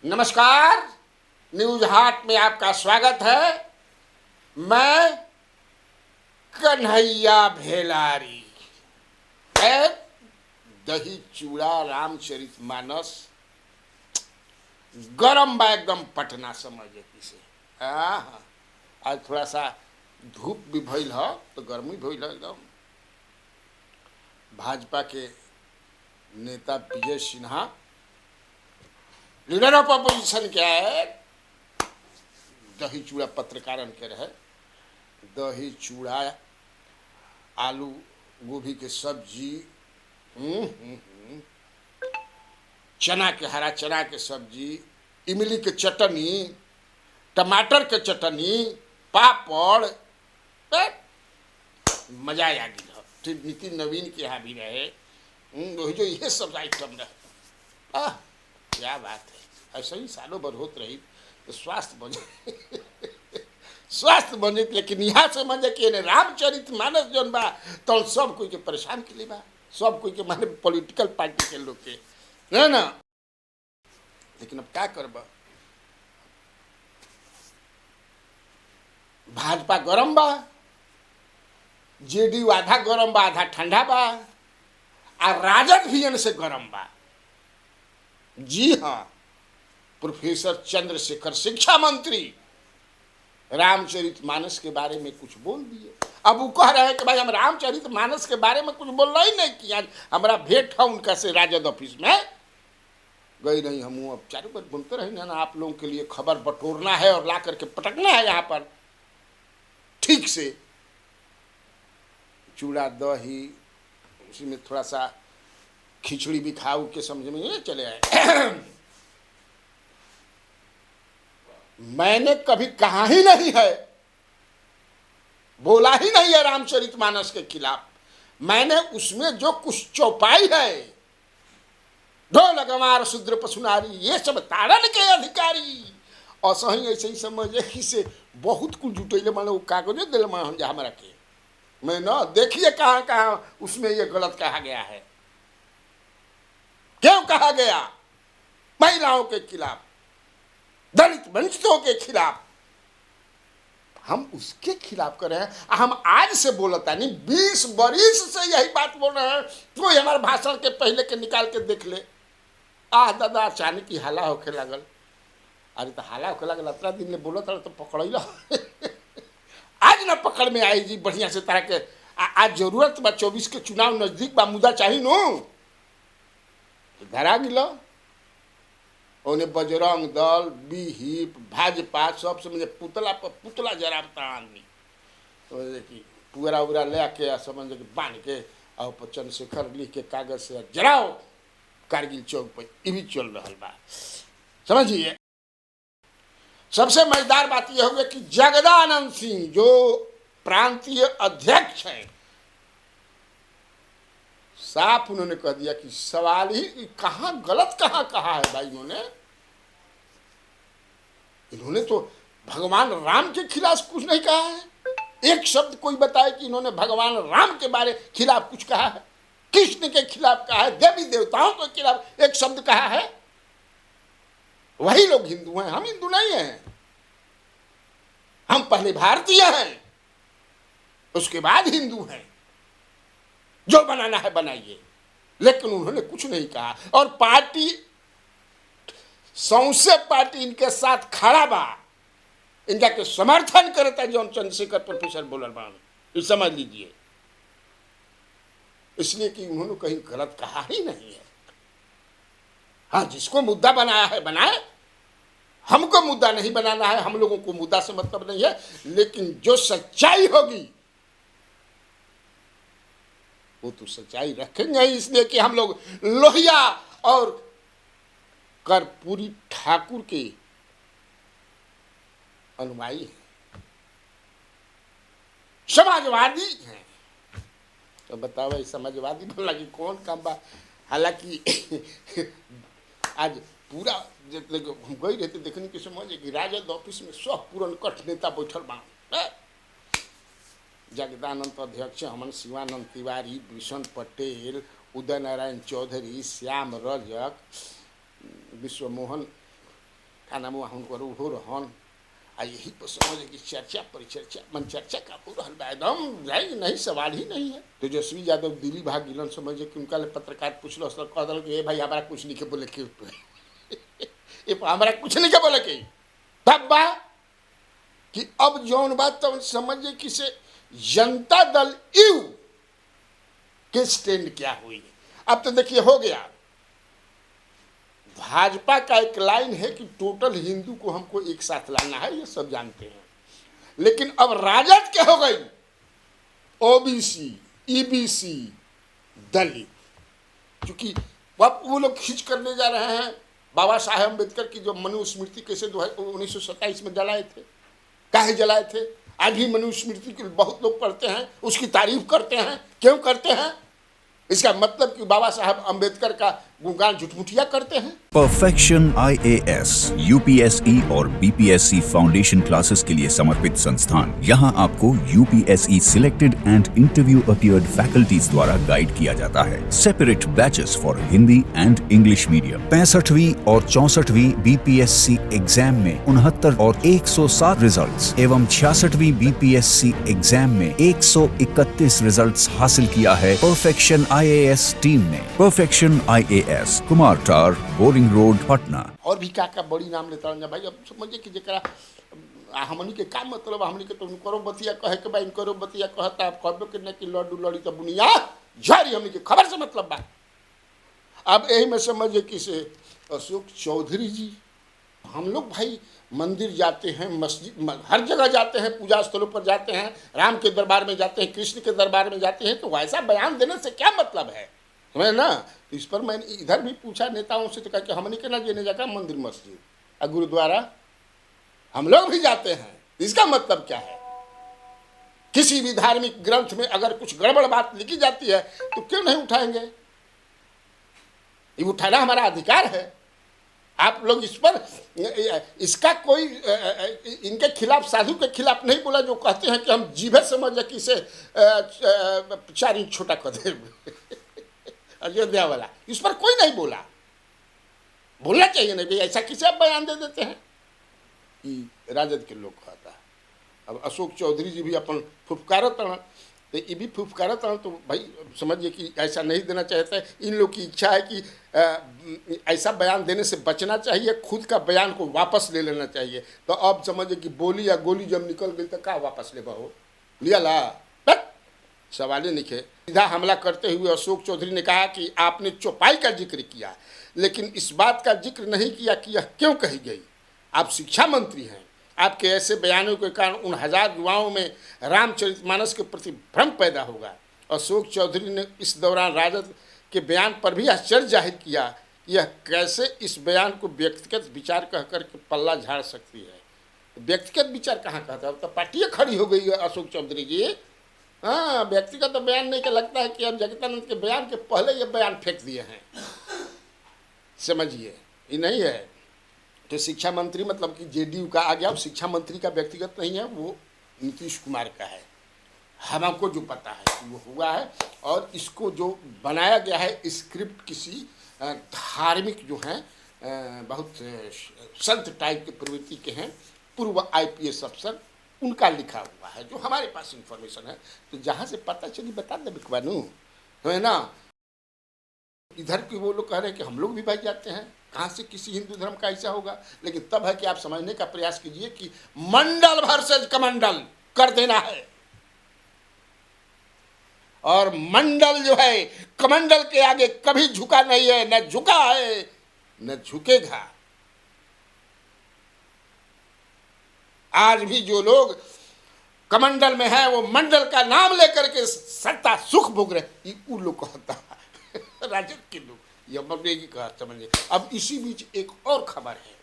नमस्कार। न्यूज हाट में आपका स्वागत है। मैं कन्हैया भेलारी। है दही चूड़ा रामचरितमानस गरम बा एकदम पटना समझे किसे। हाँ, आज थोड़ा सा धूप भी भइल ह तो गर्मी भइल ह एकदम। भाजपा के नेता Vijay Sinha leader of opposition क्या है, दही चूड़ा पत्रकारन के रहे। दही चूड़ा, आलू गोभी के सब्जी, चना के हरा चना के सब्जी, इमली के चटनी, टमाटर के चटनी, पापड़, मजा आ गई। फिर नितिन नवीन के यहाँ भी रहे, वही जो ये सब आइटम रहे। क्या बात है, ऐसा ही सालों भर होत रही तो स्वास्थ्य बने स्वास्थ्य बने। लेकिन यहाँ से मजे कि रामचरितमानस जौन बा तो सब कोई के परेशान के लिए बा, सब कोई के माने पॉलिटिकल पार्टी के लोग के है ना। लेकिन अब क्या करब, भाजपा गरम बा, जेडीयू आधा गरम बा आधा ठंडा बा, और राजद भी इनसे गरम बा। जी हाँ, प्रोफेसर चंद्रशेखर शिक्षा मंत्री रामचरितमानस के बारे में कुछ बोल दिए। अब वो कह रहे हैं कि भाई हम रामचरितमानस के बारे में कुछ बोलना ही नहीं किया। हमारा भेंट है उनका से राजद ऑफिस में गई नहीं। हम अब चारों बार बोलते रहे ना, आप लोगों के लिए खबर बटोरना है और ला करके पटकना है यहाँ पर ठीक से। चूड़ा दही, उसी में थोड़ा सा खिचड़ी भी खाऊ के समझ में ये चले आए। मैंने कभी कहा ही नहीं है, बोला ही नहीं है रामचरितमानस के खिलाफ। मैंने उसमें जो कुछ चौपाई है, ढोल गंवार शूद्र पशुनारी ये सब तारण के अधिकारी, और सही ऐसे ही समझे कि से बहुत कुछ जुटेले माने वो कागज दिल में हमरा के मैं ना देखिए कहाँ कहाँ उसमें ये गलत कहा गया है। क्यों कहा गया? महिलाओं के खिलाफ, दलित वंचितों के खिलाफ, हम उसके खिलाफ कर रहे हैं। हम आज से बोलता नहीं, 20 बरिस से यही बात बोल रहे हैं। कोई हमारे भाषण के पहले के निकाल के देख ले। दादा अचानक की हाला होके लगल। अरे तो हाला होके लगल, इतना दिन ले बोला था तो पकड़ आज ना पकड़ में आई जी बढ़िया से तरह के। आज जरूरत बा, 24 के चुनाव नजदीक बा, मुद्दा चाहिए नो धरा गिलो। उन्हें बजरंग दल, बीहिप, भाजपा सब समझे पुतला पर पुतला जराबता आदमी। तो कि पूरा उरा ले के समझ के बांध के और पर चंद्रशेखर लिख के कागज से जराओ कारगिल चौक पर। ये भी चल रहा बा, समझिए। सबसे मजेदार बात यह होगी कि जगदानंद सिंह जो प्रांतीय अध्यक्ष हैं, साफ उन्होंने कह दिया कि सवाल ही कहाँ गलत कहाँ कहा है भाई। इन्होंने तो भगवान राम के खिलाफ कुछ नहीं कहा है। एक शब्द कोई बताए कि इन्होंने भगवान राम के बारे खिलाफ कुछ कहा है, कृष्ण के खिलाफ कहा है, देवी देवताओं के खिलाफ एक शब्द कहा है। वही लोग हिंदू हैं, हम हिंदू नहीं हैं। हम पहले भारतीय हैं, उसके बाद हिंदू हैं। जो बनाना है बनाइए। लेकिन उन्होंने कुछ नहीं कहा, और पार्टी सौंसे पार्टी इनके साथ खड़ा बा, इनका के समर्थन करता है। जॉन चंद्रशेखर प्रोफेसर बोलर बा, ये समझ लीजिए। इसलिए कि उन्होंने कहीं गलत कहा ही नहीं है। हाँ, जिसको मुद्दा बनाया है बनाए, हमको मुद्दा नहीं बनाना है, हम लोगों को मुद्दा से मतलब नहीं है। लेकिन जो सच्चाई होगी वो तो सच्चाई रखेंगे ही। इसलिए कि हम लोग लोहिया और कर्पूरी ठाकुर के अनुयायी हैं, समाजवादी हैं। तो बताओ समाजवादी बोला कि कौन काम बा। हालांकि आज पूरा हम गई रहते देखने के समझ कि राजद ऑफिस में सब पुरनकट नेता बैठल बा। जगदानंद अध्यक्ष, हमन शिवानंद तिवारी, भीषण पटेल, उदय नारायण चौधरी, श्याम रजक, विश्वमोहन का नाम वहाँ उनको हो रहन आ यही पर समझ कि चर्चा परिचर्चा मन चर्चा का हो रहल बा एकदम नहीं सवाल ही नहीं है। तेजस्वी यादव दिल्ली भाग गिलन समझे कि उनका पत्रकार पूछल कह दिल कि भाई हमारा कुछ नहीं के बोले के ये हमारा कुछ नहीं के बोले के तब बा कि अब जौन बात तब समझे कि से जनता दल यू के स्टैंड क्या हुई। अब तो देखिए हो गया, भाजपा का एक लाइन है कि टोटल हिंदू को हमको एक साथ लाना है, ये सब जानते हैं, लेकिन अब राजद क्या हो गई, ओबीसी ईबीसी दलित, क्योंकि अब वो लोग खींच कर ले जा रहे हैं बाबा साहेब अम्बेडकर की जो मनुस्मृति कैसे 1927 में जलाए थे, काहे जलाए थे, आज भी मनुस्मृति के बहुत लोग पढ़ते हैं, उसकी तारीफ करते हैं, क्यों करते हैं, इसका मतलब कि बाबा साहब अम्बेडकर का गुणगान झुठमुठिया करते हैं। परफेक्शन IAS, UPSE और BPSC फाउंडेशन क्लासेस के लिए समर्पित संस्थान। यहाँ आपको UPSE selected and interview appeared faculties द्वारा गाइड किया जाता है। Separate batches for Hindi and English medium. 65वीं और 64वीं BPSC एग्जाम में 69 और 107 रिजल्ट्स एवं 66वीं BPSC एग्जाम में 131 रिजल्ट्स हासिल किया है परफेक्शन IAS टीम ने। परफेक्शन IAS, कुमार टार, बोरिंग रोड, पटना। और भी का बड़ी नाम लेता हूँ भाई, अब समझिए कि जरा हमनी के का मतलब, हमनी के तो करो बतिया कहे के भाई करो बतिया कहता आप कहबे करने की लड्डू लड़ी तो बुनिया झारी, हमनी के खबर से मतलब बा। अब यही में समझिए कि से अशोक चौधरी जी, हम लोग भाई मंदिर जाते हैं, मस्जिद हर जगह जाते हैं, पूजा स्थलों पर जाते हैं, राम के दरबार में जाते हैं, कृष्ण के दरबार में जाते हैं, तो वैसा बयान देने से क्या मतलब है, समझ ना। तो इस पर मैंने इधर भी पूछा नेताओं से, तो कहा कि हमने कहना जेने जगह मंदिर मस्जिद और गुरुद्वारा हम लोग भी जाते हैं, इसका मतलब क्या है। किसी भी धार्मिक ग्रंथ में अगर कुछ गड़बड़ बात लिखी जाती है तो क्यों नहीं उठाएंगे, ये उठाना हमारा अधिकार है। आप लोग इस पर इसका कोई इनके खिलाफ, साधु के खिलाफ नहीं बोला जो कहते हैं कि हम जीभे समझ कि इसे 4 इंच छोटा कर दे अयोध्या वाला, इस पर कोई नहीं बोला, बोलना चाहिए नहीं भाई, ऐसा किसे आप बयान दे देते हैं कि राजद के लोग कहता है। अब अशोक चौधरी जी भी अपन फुफकारत तो ये भी फुफकारत तो भाई समझिए कि ऐसा नहीं देना चाहता है। इन लोग की इच्छा है कि ऐसा बयान देने से बचना चाहिए, खुद का बयान को वापस ले लेना चाहिए। तो अब समझिए कि बोली या गोली जब निकल गई तो क्या वापस ले हो लिया ला, सवाल ही नहीं है। सीधा हमला करते हुए अशोक चौधरी ने कहा कि आपने चौपाई का जिक्र किया, लेकिन इस बात का जिक्र नहीं किया कि यह क्यों कही गई। आप शिक्षा मंत्री हैं, आपके ऐसे बयानों के कारण उन हजार युवाओं में रामचरितमानस के प्रति भ्रम पैदा होगा। अशोक चौधरी ने इस दौरान राजद के बयान पर भी आश्चर्य जाहिर किया, यह कैसे इस बयान को व्यक्तिगत विचार कह कर के पल्ला झाड़ सकती है। व्यक्तिगत विचार कहाँ कहता है, अब तो पार्टी खड़ी हो गई है अशोक चौधरी जी। हाँ, व्यक्तिगत तो बयान नहीं, के लगता है कि अब जगदानंद के बयान के पहले ये बयान फेंक दिए हैं, समझिए ये नहीं है। तो शिक्षा मंत्री मतलब कि जेडीयू का आ गया, शिक्षा मंत्री का व्यक्तिगत नहीं है, वो नीतीश कुमार का है। हमको जो पता है कि वो हुआ है, और इसको जो बनाया गया है स्क्रिप्ट किसी धार्मिक जो हैं बहुत संत टाइप के प्रवृत्ति के हैं पूर्व IPS अफसर, उनका लिखा हुआ है, जो हमारे पास इंफॉर्मेशन है। तो जहाँ से पता चली बता दे बिकवानू, है ना। इधर के वो लोग कह रहे हैं कि हम लोग भी भाई जाते हैं, कहाँ से किसी हिंदू धर्म का ऐसा होगा। लेकिन तब है कि आप समझने का प्रयास कीजिए कि मंडल वर्सेज कमंडल कर देना है, और मंडल जो है कमंडल के आगे कभी झुका नहीं है, न झुका है न झुकेगा। आज भी जो लोग कमंडल में है वो मंडल का नाम लेकर के सत्ता सुख भोग रहे, वो लोग कहता है राजद के लोग, ये मरने की कहा समझिए। अब इसी बीच एक और खबर है,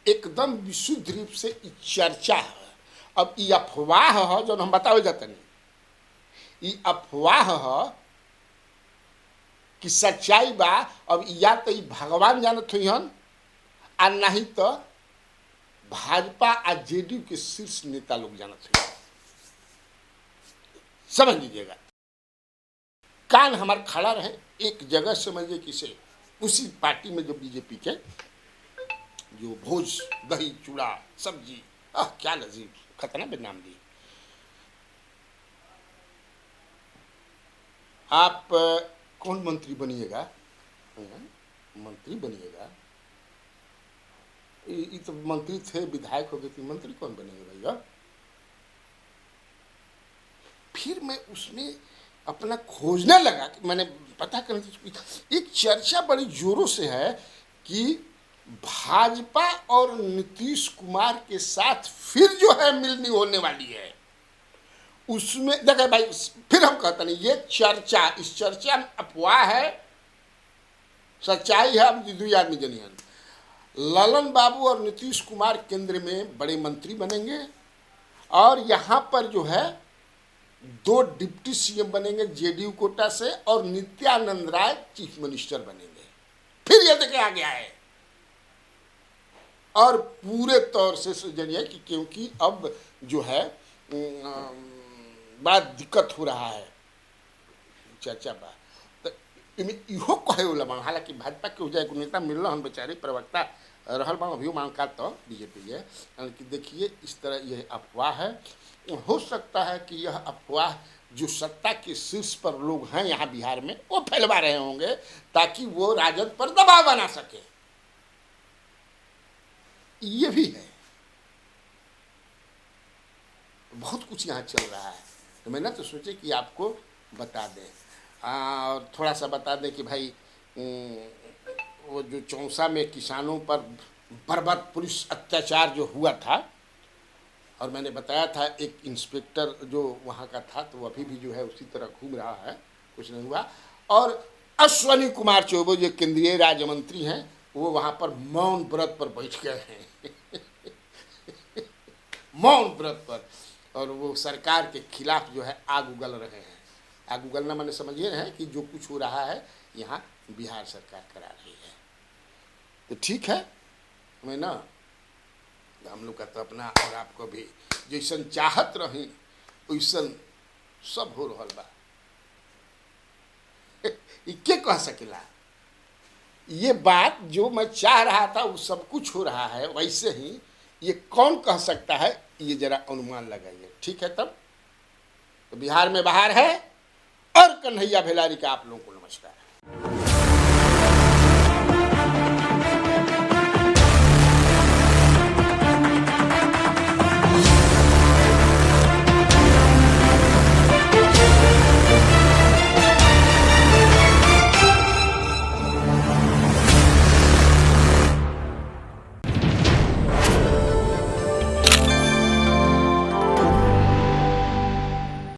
एकदम विशुद्ध रूप से चर्चा है। अब ये अफवाह है जो हम बताओ जाते नहीं, ये अफवाह है कि सच्चाई बा। अब या तो भगवान जानत हुई हन, आ नहीं तो भाजपा और जेडीयू के शीर्ष नेता लोग जानत हुए, समझ लीजिएगा। कान हमार खड़ा रहे एक जगह, समझिए किसे उसी पार्टी में जो बीजेपी के जो भोज, दही चूड़ा सब्जी, क्या लजीज, खतरनाक नाम दी। आप कौन मंत्री बनिएगा? मंत्री बनिएगा, ये तो मंत्री थे, विधायक हो गए थे, मंत्री कौन बनेंगे भैया? फिर मैं उसमें अपना खोजने लगा कि मैंने पता करने, एक चर्चा बड़ी जोरों से है कि भाजपा और नीतीश कुमार के साथ फिर जो है मिलनी होने वाली है। उसमें देखिए भाई, फिर हम कहते नहीं, ये चर्चा, इस चर्चा में अफवाह है, सच्चाई है, हम दुई आदमी जनियन। ललन बाबू और नीतीश कुमार केंद्र में बड़े मंत्री बनेंगे और यहाँ पर जो है 2 डिप्टी सीएम बनेंगे जेडीयू कोटा से, और नित्यानंद राय चीफ मिनिस्टर बनेंगे। फिर ये देखे आ गया है, और पूरे तौर से जानिए कि क्योंकि अब जो है बड़ा दिक्कत हो रहा है चर्चा बा, तो इहो कहे वाला बा, हालांकि भाजपा के हो जाए नेता मिल रहा हम बेचारे प्रवक्ता रहल बा अभी मांग का तो बीजेपी है कि देखिए इस तरह यह अफवाह है। हो सकता है कि यह अफवाह जो सत्ता के शीर्ष पर लोग हैं यहाँ बिहार में वो फैलवा रहे होंगे ताकि वो राजद पर दबाव बना सके, ये भी है। बहुत कुछ यहाँ चल रहा है, तो मैंने तो सोचे कि आपको बता दें, और थोड़ा सा बता दें कि भाई वो जो चौसा में किसानों पर बर्बर पुलिस अत्याचार जो हुआ था, और मैंने बताया था एक इंस्पेक्टर जो वहाँ का था तो अभी भी जो है उसी तरह घूम रहा है, कुछ नहीं हुआ। और अश्वनी कुमार चौबे जो केंद्रीय राज्य मंत्री हैं वो वहाँ पर मौन व्रत पर बैठ गए हैं मौन व्रत पर, और वो सरकार के खिलाफ जो है आग उगल रहे हैं। आग उगलना मैंने समझिए है कि जो कुछ हो रहा है यहाँ बिहार सरकार करा रही है। तो ठीक है, मैं ना हम लोग का तो अपना, और आपको भी जैसन चाहत रही वैसन सब हो रहा बा के कह सकेला। ये बात जो मैं चाह रहा था वो सब कुछ हो रहा है, वैसे ही ये कौन कह सकता है, ये जरा अनुमान लगाइए। ठीक है, तब तो बिहार में बाहर है और कन्हैया भेलारी का आप लोगों को नमस्कार।